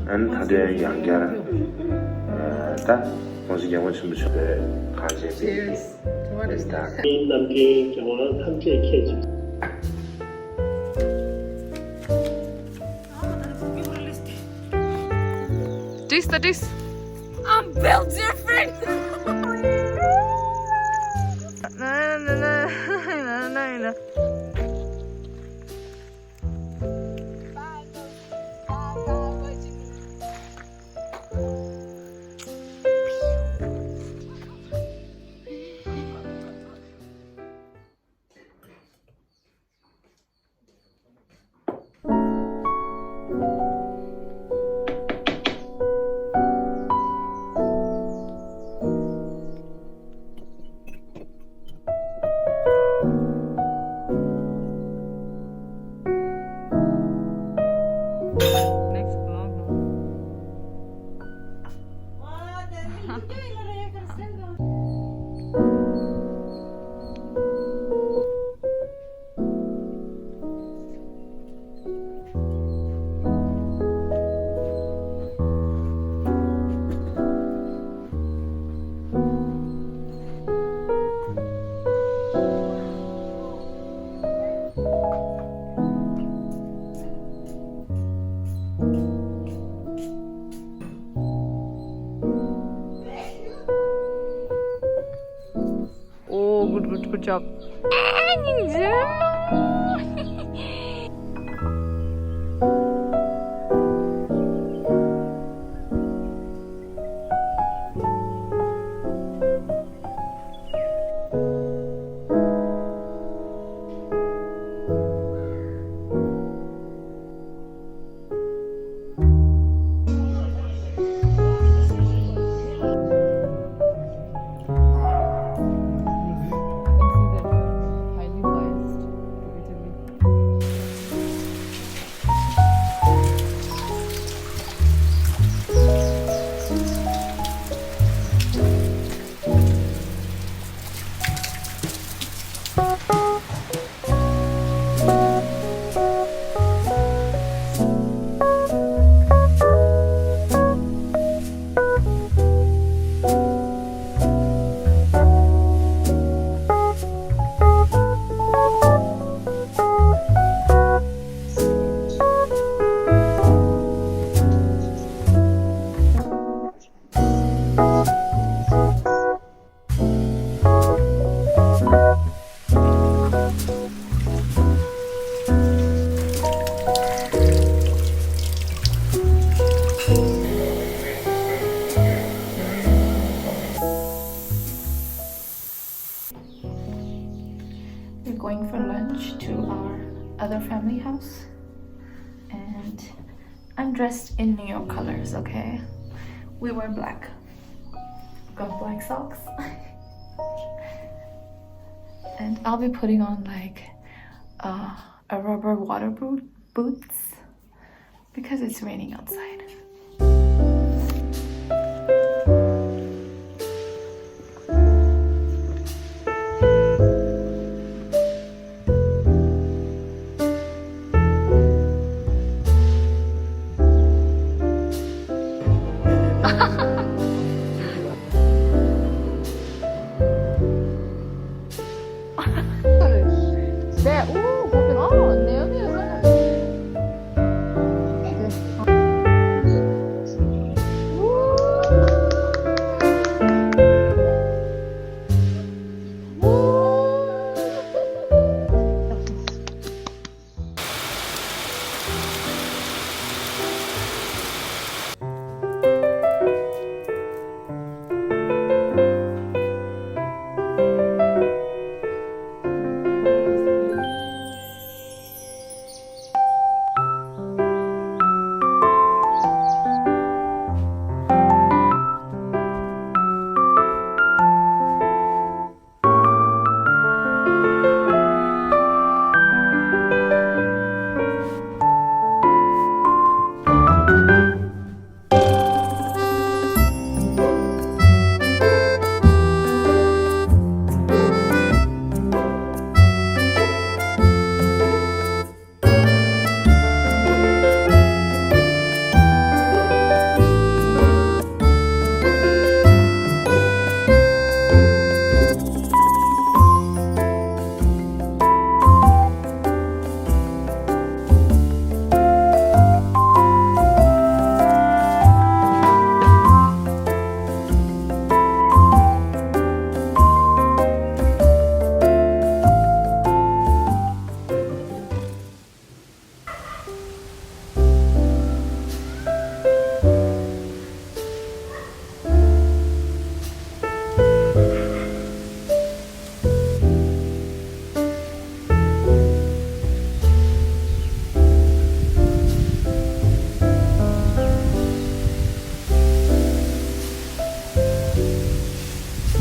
他的杨家的但我是因为什么时候看见 Cheers. What is that? 남편 경우는 함께 캐주. This. I'm built different. No. Next vlog. Oh, good job. We're going for lunch to our other family house, and I'm dressed in New York colors, okay? We wear black. Got black socks. And I'll be putting on like a rubber water boots because it's raining outside.